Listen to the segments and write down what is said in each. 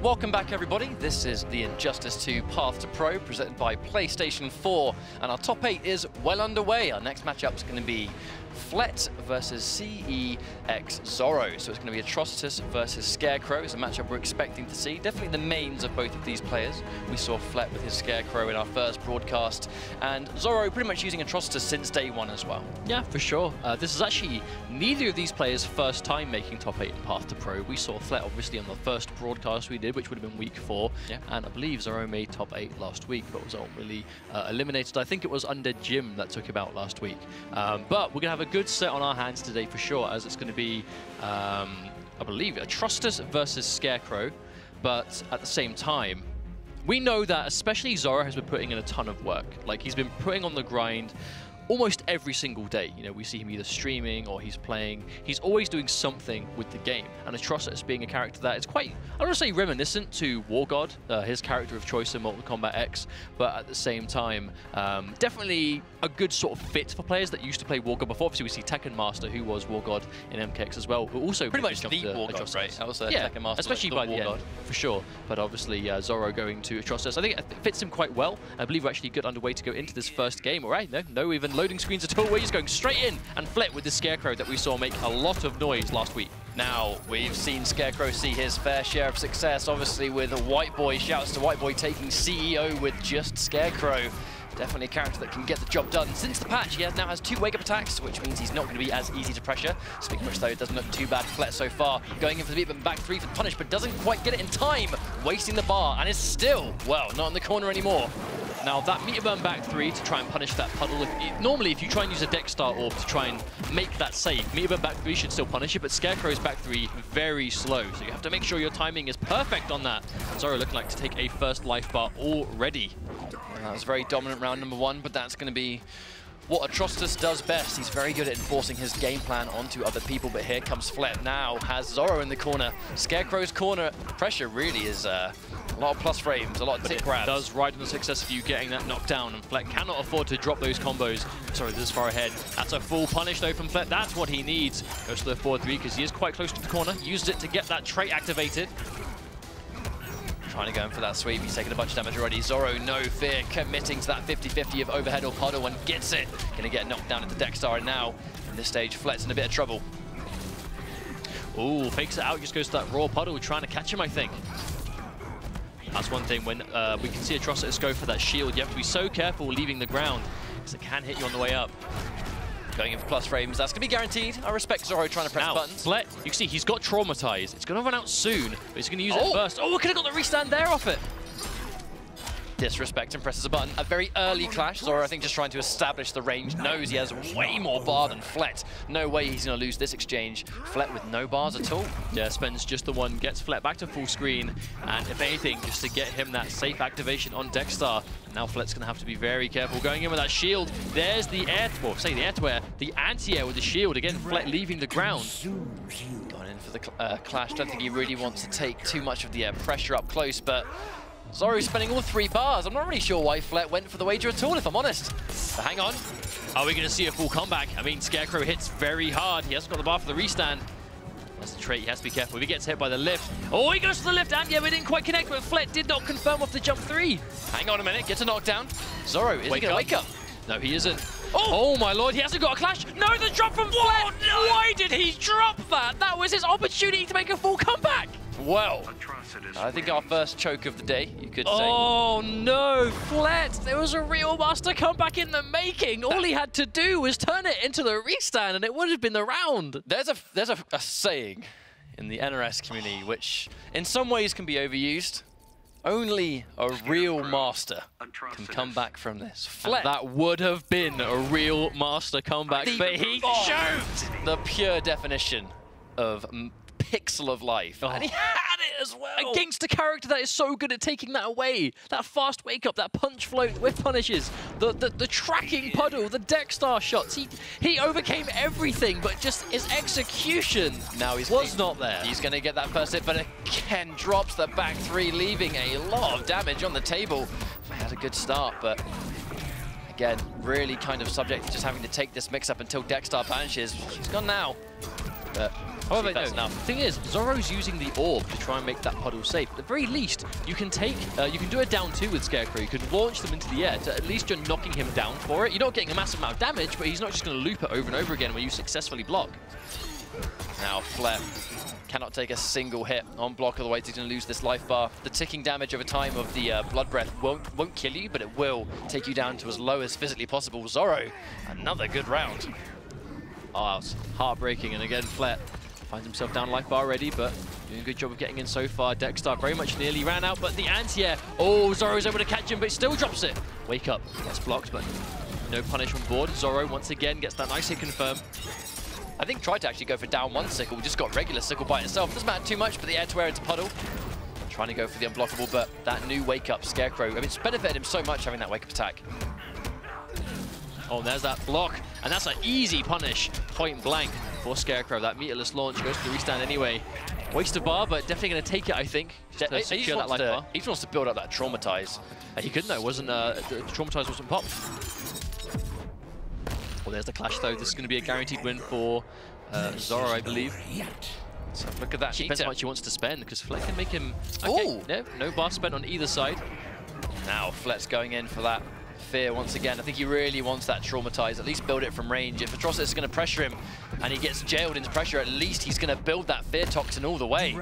Welcome back, everybody. This is the Injustice 2 Path to Pro, presented by PlayStation 4, and our top 8 is well underway. Our next matchup is going to be FLET versus xZoro. So it's going to be Atrocitus versus Scarecrow. It's a matchup we're expecting to see. Definitely the mains of both of these players. We saw FLET with his Scarecrow in our first broadcast, and Zoro pretty much using Atrocitus since day one as well. Yeah, for sure. This is actually neither of these players' first time making top 8 in Path to Pro. We saw FLET obviously on the first broadcast we did, which would have been week 4, and I believe Zoro made top 8 last week, but was ultimately eliminated. I think it was Undead Jim that took him out last week. But we're going to have a good set on our hands today for sure, as it's going to be, I believe, Atrocitus versus Scarecrow. But at the same time, we know that especially Zoro has been putting in a ton of work. Like, he's been putting on the grind almost every single day. You know, we see him either streaming or he's playing. He's always doing something with the game. And Atrocitus being a character that is quite, I don't want to say reminiscent to War God, his character of choice in Mortal Kombat X, but at the same time, definitely a good sort of fit for players that used to play War God before. Obviously, we see Tekken Master, who was War God in MKX as well, who also pretty much the War God, right? That was Tekken Master, especially by the end, for sure. But obviously, Zoro going to Atrocitus, I think it fits him quite well. I believe we're actually good underway to go into this first game. All right, no even loading screens at all. We're just going straight in and FLET with the Scarecrow that we saw make a lot of noise last week. Now, we've seen Scarecrow see his fair share of success, obviously with White Boy. Shouts to White Boy taking CEO with just Scarecrow. Definitely a character that can get the job done. Since the patch, he now has 2 wake-up attacks, which means he's not going to be as easy to pressure. Speaking of which, though, it doesn't look too bad for FLET so far. Going in for the beat, but back 3 for the punish, but doesn't quite get it in time. Wasting the bar, and is still, well, not in the corner anymore. Now, that meter burn back 3 to try and punish that puddle. Normally, if you try and use a deck star orb to try and make that safe, meter burn back 3 should still punish it, but Scarecrow's back 3 very slow. So you have to make sure your timing is perfect on that. And Zoro looking like to take a first life bar already. That was very dominant round number 1, but that's going to be what Atrocitus does best. He's very good at enforcing his game plan onto other people, but here comes FLET now, has Zoro in the corner. Scarecrow's corner pressure really is a lot of plus frames, a lot of tick grabs. It does ride on the success of you getting that knockdown, and FLET cannot afford to drop those combos. Sorry, this is far ahead. That's a full punish though from FLET. That's what he needs. Goes to the forward 3 because he is quite close to the corner. Used it to get that trait activated. Trying to go in for that sweep. He's taken a bunch of damage already. Zoro, no fear, committing to that 50-50 of overhead or puddle and gets it. Going to get knocked down into Dexter, and now, from this stage, FLET's in a bit of trouble. Ooh, fakes it out, just goes to that raw puddle, trying to catch him, I think. That's one thing, when we can see Atrocitus go for that shield, you have to be so careful leaving the ground, because it can hit you on the way up. Going in for plus frames, that's going to be guaranteed. I respect Zoro trying to press buttons. FLET, you can see he's got Traumatized. It's going to run out soon, but he's going to use it first. Oh, we could have got the restand there off it. Disrespect and presses a button. A very early clash. Zoro, I think, just trying to establish the range. Knows he has way more bar than FLET. No way he's going to lose this exchange. FLET with no bars at all. Yeah, spends just the one, gets FLET back to full screen, and if anything, just to get him that safe activation on Dexter. Now FLET's going to have to be very careful. Going in with that shield. There's the air, well, say the air-to-air, the anti-air with the shield. Again, FLET leaving the ground. Gone in for the clash. Don't think he really wants to take too much of the pressure up close, but Zoro's spending all 3 bars. I'm not really sure why FLET went for the wager at all, if I'm honest. But hang on. Are we going to see a full comeback? I mean, Scarecrow hits very hard. He hasn't got the bar for the restand. That's the trait. He has to be careful. If he gets hit by the lift. Oh, he goes to the lift, and yeah, we didn't quite connect, but FLET did not confirm off the jump 3. Hang on a minute. Gets a knockdown. Zoro, is he going to wake up? No, he isn't. Oh my lord, he hasn't got a clash. No, the drop from FLET. No. Why did he drop that? That was his opportunity to make a full comeback. Well, I think our first choke of the day, you could say. Oh no, FLET! There was a real master comeback in the making. All he had to do was turn it into the restand, and it would have been the round. There's a saying in the NRS community, which in some ways can be overused. Only a real master can come back from this. FLET. That would have been a real master comeback, but he choked! The pure definition of pixel of life. And he had it as well. Against a character that is so good at taking that away. That fast wake up, that punch float with punishes, the tracking puddle, the deck star shots. He overcame everything, but just his execution now was not there. He's going to get that first hit, but again drops the back 3, leaving a lot of damage on the table. He had a good start, but again, really kind of subject to just having to take this mix-up until Dexter vanishes. He's gone now. But However, no, the thing is, Zoro's using the orb to try and make that puddle safe. At the very least, you can do a down 2 with Scarecrow. You can launch them into the air, so at least you're knocking him down for it. You're not getting a massive amount of damage, but he's not just going to loop it over and over again when you successfully block. Now FLET cannot take a single hit on block, otherwise he's going to lose this life bar. The ticking damage over time of the Blood Breath won't kill you, but it will take you down to as low as physically possible. Zoro, another good round. Oh, it's heartbreaking, and again, FLET finds himself down life bar already, but doing a good job of getting in so far. Dexter very much nearly ran out, but the anti-air, oh, Zoro's able to catch him, but still drops it. Wake up, gets blocked, but no punish on board. Zoro once again gets that nice hit confirm. I think tried to actually go for down 1 sickle, just got regular sickle by itself. Doesn't matter too much, but the air to air into puddle. Trying to go for the unblockable, but that new wake up Scarecrow, I mean, it's benefited him so much having that wake up attack. Oh, there's that block, and that's an easy punish, point blank for Scarecrow. That meterless launch goes to the restand anyway. Waste of bar, but definitely going to take it, I think. He just wants to build up that traumatize. He couldn't though, the traumatize wasn't popped. Well, there's the clash though. This is going to be a guaranteed win for Zoro, I believe. So look at that. Depends how much he wants to spend, because FLET can make him. Okay, no bar spent on either side. Now FLET's going in for that fear once again. I think he really wants that traumatize, at least build it from range. If Atrocitus is going to pressure him and he gets jailed into pressure, at least he's going to build that fear toxin all the way.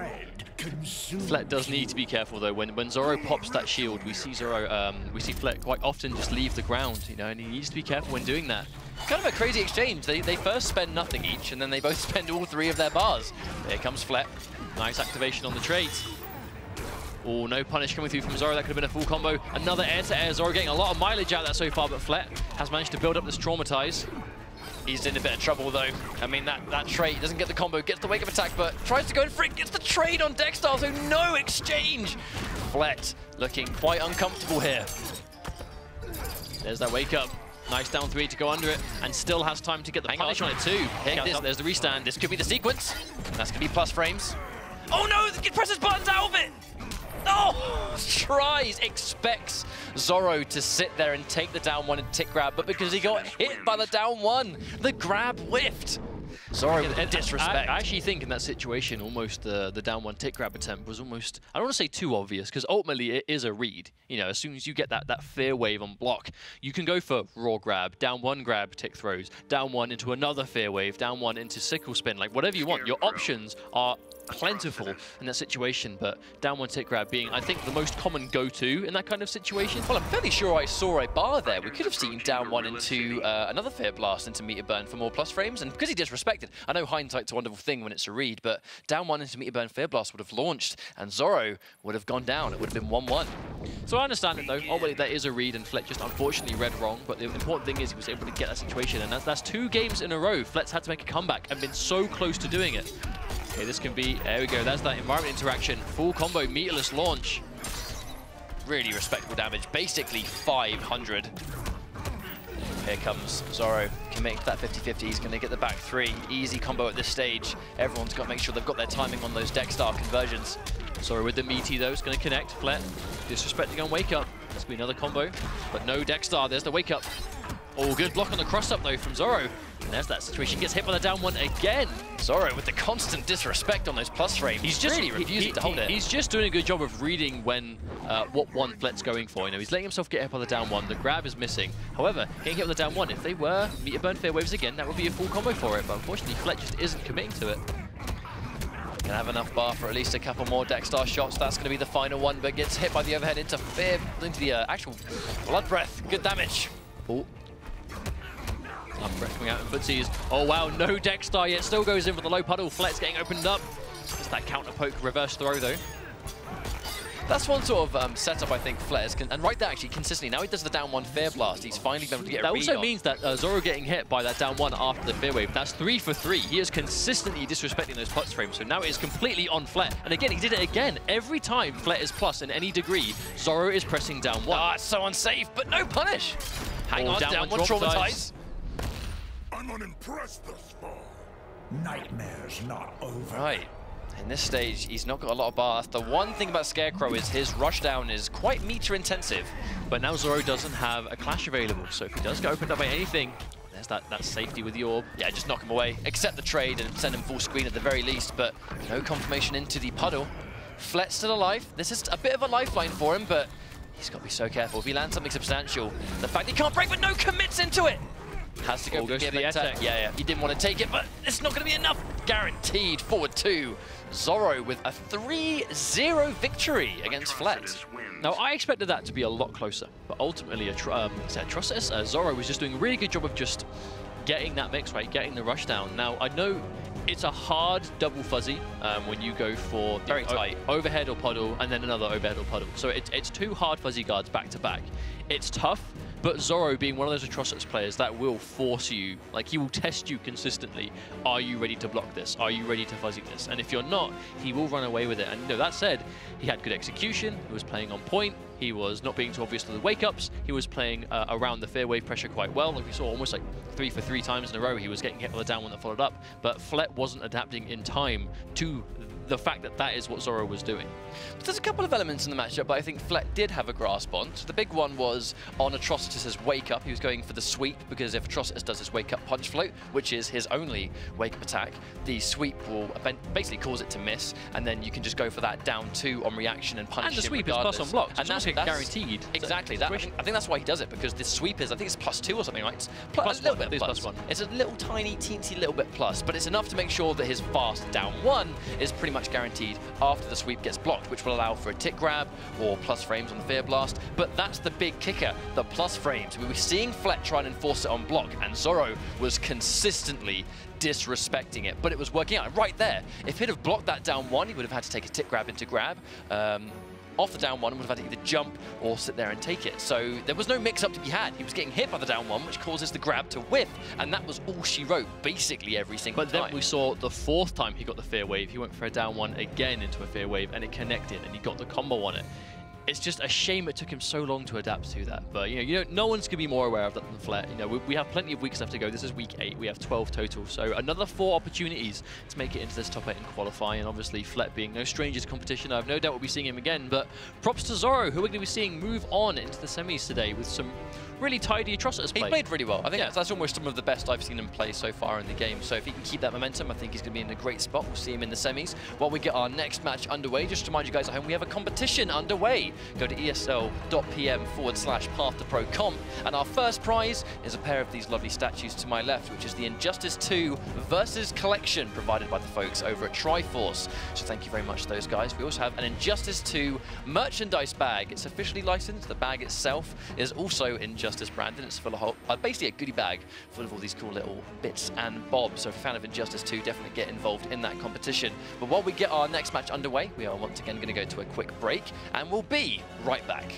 FLET does need to be careful though. When Zoro pops that shield, we see FLET quite often just leave the ground, you know, and he needs to be careful when doing that. Kind of a crazy exchange. They first spend nothing each, and then they both spend all 3 of their bars. Here comes FLET. Nice activation on the trait. Oh, no punish coming through from Zoro. That could have been a full combo. Another air-to-air. Zoro getting a lot of mileage out of that so far, but FLET has managed to build up this traumatize. He's in a bit of trouble though. I mean, that trait doesn't get the combo, gets the wake-up attack, but tries to go in for it, gets the trade on Dexter, so no exchange. FLET looking quite uncomfortable here. There's that wake-up. Nice down 3 to go under it, and still has time to get the punish on it too. There's the restand. This could be the sequence. That's going to be plus frames. Oh no, it presses buttons out of it! Oh! Expects Zoro to sit there and take the down 1 and tick grab, but because he got hit by the down 1, the grab whiffed. Zoro with disrespect. I actually think in that situation, almost the down 1 tick grab attempt was almost, I don't want to say too obvious, because ultimately it is a read. You know, as soon as you get that fear wave on block, you can go for raw grab, down 1 grab, tick throws, down 1 into another fear wave, down 1 into sickle spin, like whatever you want. Your options are plentiful in that situation, but down 1 tick grab being, I think, the most common go-to in that kind of situation. Well, I'm fairly sure I saw a bar there. We could have seen down 1 into another Fear Blast into Meter Burn for more plus frames, and because he disrespected, I know hindsight's a wonderful thing when it's a read, but down 1 into Meter Burn Fear Blast would have launched, and Zoro would have gone down. It would have been 1-1. So I understand it though. Ultimately, that is a read, and FLET just unfortunately read wrong, but the important thing is he was able to get that situation, and that's 2 games in a row. FLET's had to make a comeback and been so close to doing it. Okay, this can be, there we go, that's that environment interaction. Full combo, meterless launch. Really respectable damage, basically 500. Here comes Zoro, can make that 50-50, he's going to get the back 3. Easy combo at this stage. Everyone's got to make sure they've got their timing on those Dexter conversions. Zoro with the meaty though, it's going to connect. FLET disrespecting on wake up. This will be another combo, but no Dexter, there's the wake up. Oh, good block on the cross-up though from Zoro. And there's that situation, gets hit by the down 1 again. Zoro with the constant disrespect on those plus frames. He's just really refusing to hold it. He's just doing a good job of reading when what one FLET's going for. You know, he's letting himself get hit by the down 1. The grab is missing. However, getting hit with the down 1, if they were meter burn fair waves again, that would be a full combo for it. But unfortunately, FLET just isn't committing to it. Can have enough bar for at least a couple more Dexter shots. That's going to be the final one, but gets hit by the overhead into the actual Blood Breath. Good damage. Oh. Blood Breath coming out in footsies. Oh wow, no Dexter yet. Still goes in for the low puddle. FLET's getting opened up. It's that counter poke reverse throw though. That's one sort of setup I think FLET is, and right there actually consistently. Now he does the down 1 fair blast. He's finally been able to get a read on. That also means that Zoro getting hit by that down 1 after the fair wave. That's 3 for 3. He is consistently disrespecting those plus frames. So now it is completely on FLET. And again, he did it again. Every time FLET is plus in any degree, Zoro is pressing down 1. Ah, it's so unsafe, but no punish. Hang on, down 1 traumatize. I'm unimpressed thus far. Nightmare's not over. Right. In this stage, he's not got a lot of bar. The one thing about Scarecrow is his rushdown is quite meter intensive. But now Zoro doesn't have a clash available, so if he does get opened up by anything, There's that safety with the orb. Yeah, just knock him away. Accept the trade and send him full screen at the very least, but no confirmation into the puddle. FLET still alive. This is a bit of a lifeline for him, but he's got to be so careful. If he lands something substantial, the fact he can't break, but no commits into it. Has to go for the attack. Yeah, he didn't want to take it, but it's not going to be enough. Guaranteed forward 2. XZoro with a 3-0 victory against FLET. Now, I expected that to be a lot closer, but ultimately, XZoro was just doing a really good job of just getting that mix right, getting the rush down. Now, I know it's a hard double fuzzy when you go for very tight overhead or puddle, and then another overhead or puddle. So it's 2 hard fuzzy guards back to back. It's tough. But XZoro, being one of those Atrocitus players that will force you, like he will test you consistently. Are you ready to block this? Are you ready to fuzzy this? And if you're not, he will run away with it. And that said, he had good execution. He was playing on point. He was not being too obvious to the wake-ups. He was playing around the fair wave pressure quite well. Like we saw almost like 3 for 3 times in a row. He was getting hit with a down one that followed up. But FLET wasn't adapting in time to the fact that that is what XZoro was doing. But there's a couple of elements in the matchup but I think FLET did have a grasp on. So the big one was on Atrocitus's wake-up. He was going for the sweep, because if Atrocitus does his wake-up punch float, which is his only wake-up attack, the sweep will basically cause it to miss, and then you can just go for that down 2 on reaction and punish him. And the sweep regardless. is plus on block, so and that's guaranteed. Exactly. I think that's why he does it, because the sweep is, I think it's +2 or something, right? It's a little bit plus 1. It's a little tiny, teensy little bit plus, but it's enough to make sure that his fast down 1 is pretty much guaranteed after the sweep gets blocked, which will allow for a tick grab or plus frames on the Fear Blast. But that's the big kicker, the plus frames. We were seeing FLET try and enforce it on block, and XZoro was consistently disrespecting it, but it was working out right there. If he'd have blocked that down 1, he would have had to take a tick grab into grab. Off the down 1, would have had to either jump or sit there and take it. So there was no mix-up to be had. He was getting hit by the down 1, which causes the grab to whiff, and that was all she wrote, basically every single time. But then we saw the 4th time he got the Fear Wave, he went for a down 1 again into a Fear Wave, and it connected, and he got the combo on it. It's just a shame it took him so long to adapt to that. But no one's gonna be more aware of that than FLET. We have plenty of weeks left to go. This is week 8. We have 12 total, so another 4 opportunities to make it into this top 8 and qualify. And obviously, FLET being no stranger to competition, I have no doubt we'll be seeing him again. But props to XZoro, who we're going to be seeing move on into the semis today with some really tidy Atrocitus play. He played really well. I think that's almost some of the best I've seen him play so far in the game. So if he can keep that momentum, I think he's going to be in a great spot. We'll see him in the semis. While we get our next match underway, just to remind you guys at home, we have a competition underway. Go to esl.pm/path to pro comp. And our first prize is a pair of these lovely statues to my left, which is the Injustice 2 versus collection provided by the folks over at Triforce. So thank you very much to those guys. We also have an Injustice 2 merchandise bag. It's officially licensed. The bag itself is also Injustice branded. It's full of basically a goodie bag full of all these cool little bits and bobs. So if you're a fan of Injustice 2, definitely get involved in that competition. But while we get our next match underway, we are once again going to go to a quick break, and we'll be right back.